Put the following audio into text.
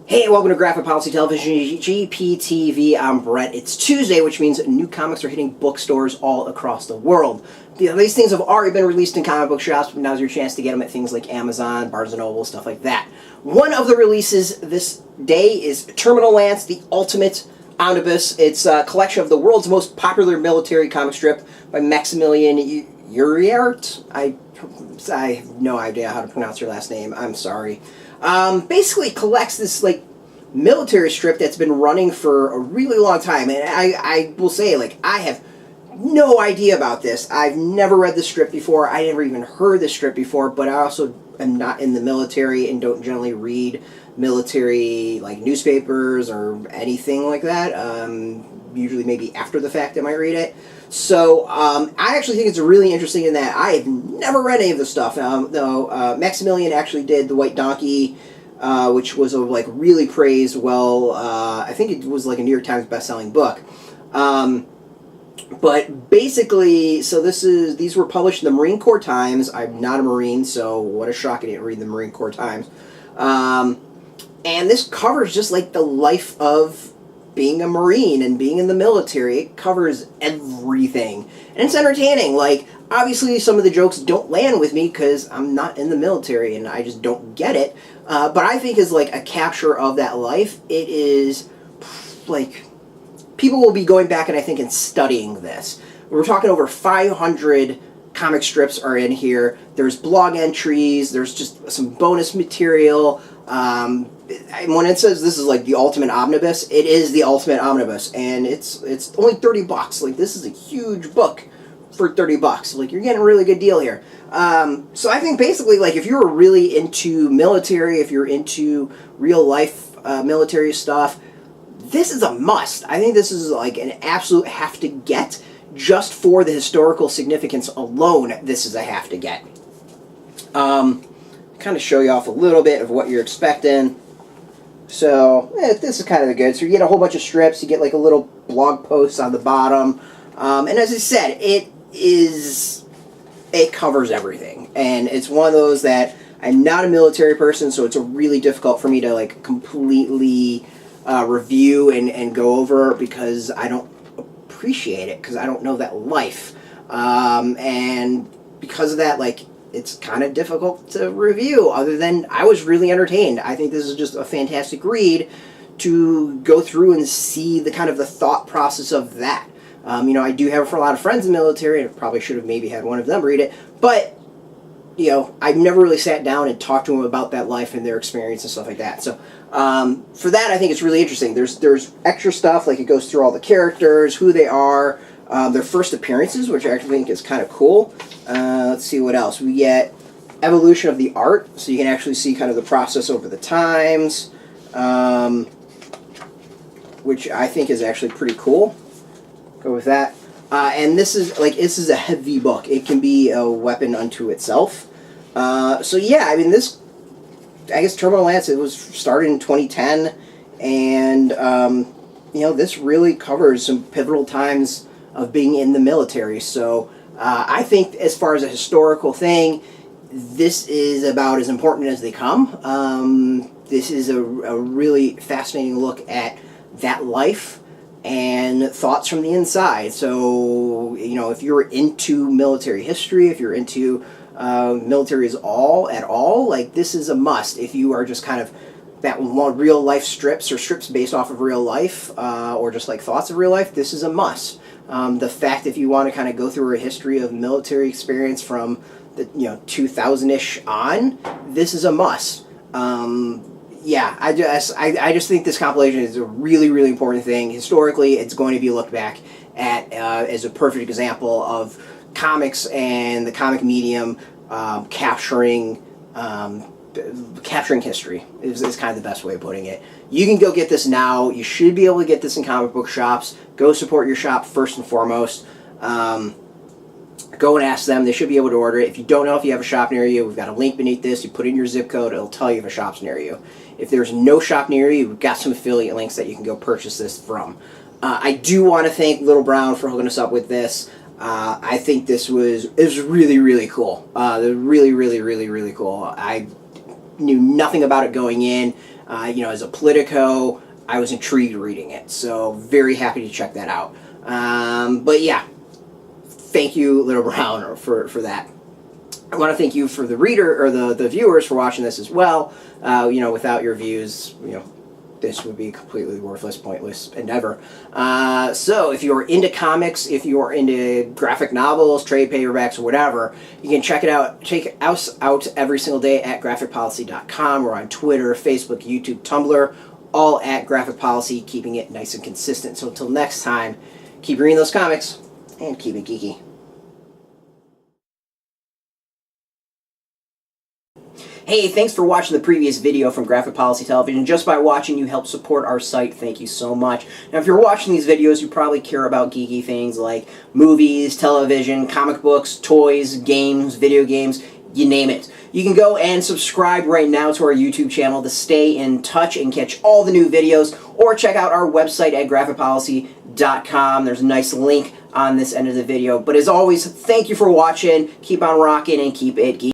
Hey, welcome to Graphic Policy Television, GPTV. I'm Brett. It's Tuesday, which means new comics are hitting bookstores all across the world. These things have already been released in comic book shops, but now's your chance to get them at things like Amazon, Barnes & Noble, stuff like that. One of the releases this day is Terminal Lance, the Ultimate Omnibus. It's a collection of the world's most popular military comic strip by Maximilian Uriarte. I have no idea how to pronounce your last name. I'm sorry. Basically collects this, like, military strip that's been running for a really long time. And I will say, like, I have no idea about this. I've never read the strip before. I never even heard the strip before, but I also am not in the military and don't generally read military, like, newspapers or anything like that. Usually maybe after the fact I might read it. So, I actually think it's really interesting in that I have never read any of the stuff. Though Maximilian actually did The White Donkey, which was a, like, really praised, I think it was like a New York Times best-selling book. But basically, so these were published in the Marine Corps Times. I'm not a Marine, so what a shock I didn't read the Marine Corps Times. And this covers just, like, the life of being a Marine and being in the military. It covers everything. And it's entertaining. Like, obviously some of the jokes don't land with me because I'm not in the military and I just don't get it. But I think as, like, a capture of that life, it is, like, people will be going back and I think and studying this. We're talking over 500 comic strips are in here. There's blog entries. There's just some bonus material. When it says this is like the Ultimate Omnibus, it is the Ultimate Omnibus, and it's only $30. Like, this is a huge book for $30. Like, you're getting a really good deal here. So I think basically, like, if you're really into military, if you're into real life military stuff, this is a must. I think this is like an absolute have to get. Just for the historical significance alone, this is a have to get. Kind of show you off a little bit of what you're expecting. So, this is kind of good. So you get a whole bunch of strips, you get like a little blog post on the bottom. And as I said, it covers everything. And it's one of those that I'm not a military person, so it's really difficult for me to, like, completely review and go over because I don't appreciate it, because I don't know that life. And because of that, like, it's kind of difficult to review, other than I was really entertained. I think this is just a fantastic read to go through and see the kind of the thought process of that. I do have a lot of friends in the military, and I probably should have maybe had one of them read it, but, I've never really sat down and talked to them about that life and their experience and stuff like that. So, for that, I think it's really interesting. There's extra stuff, like it goes through all the characters, who they are, their first appearances, which I actually think is kind of cool. Let's see what else. We get evolution of the art, so you can actually see kind of the process over the times, which I think is actually pretty cool. Go with that. And this is a heavy book. It can be a weapon unto itself. So yeah, I mean, I guess Terminal Lance, it was started in 2010, and this really covers some pivotal times of being in the military. So I think as far as a historical thing, this is about as important as they come. This is a really fascinating look at that life and thoughts from the inside. So, if you're into military history, if you're into military at all, like, this is a must. If you are just kind of that real life strips or strips based off of real life, or just like thoughts of real life, this is a must. The fact, if you want to kind of go through a history of military experience from the 2000-ish on, this is a must. Yeah, I just think this compilation is a really, really important thing. Historically, it's going to be looked back at as a perfect example of comics and the comic medium capturing history is kind of the best way of putting it. You can go get this now. You should be able to get this in comic book shops. Go support your shop first and foremost. Go and ask them. They should be able to order it. If you don't know if you have a shop near you, we've got a link beneath this. You put in your zip code. It'll tell you if a shop's near you. If there's no shop near you, we've got some affiliate links that you can go purchase this from. I do want to thank Little Brown for hooking us up with this. I think it was really, really cool. Really, really, really, really cool. I knew nothing about it going in. As a Politico, I was intrigued reading it. So very happy to check that out. But yeah, thank you, Little Brown, for that. I want to thank you for the reader or the viewers for watching this as well. Without your views, this would be a completely worthless, pointless endeavor. So if you're into comics, if you're into graphic novels, trade paperbacks, or whatever, you can check us out every single day at graphicpolicy.com. We're on Twitter, Facebook, YouTube, Tumblr, all at Graphic Policy, keeping it nice and consistent. So until next time, keep reading those comics and keep it geeky. Hey, thanks for watching the previous video from Graphic Policy Television. Just by watching, you help support our site. Thank you so much. Now, if you're watching these videos, you probably care about geeky things like movies, television, comic books, toys, games, video games, you name it. You can go and subscribe right now to our YouTube channel to stay in touch and catch all the new videos, or check out our website at graphicpolicy.com. There's a nice link on this end of the video. But as always, thank you for watching. Keep on rocking and keep it geeky.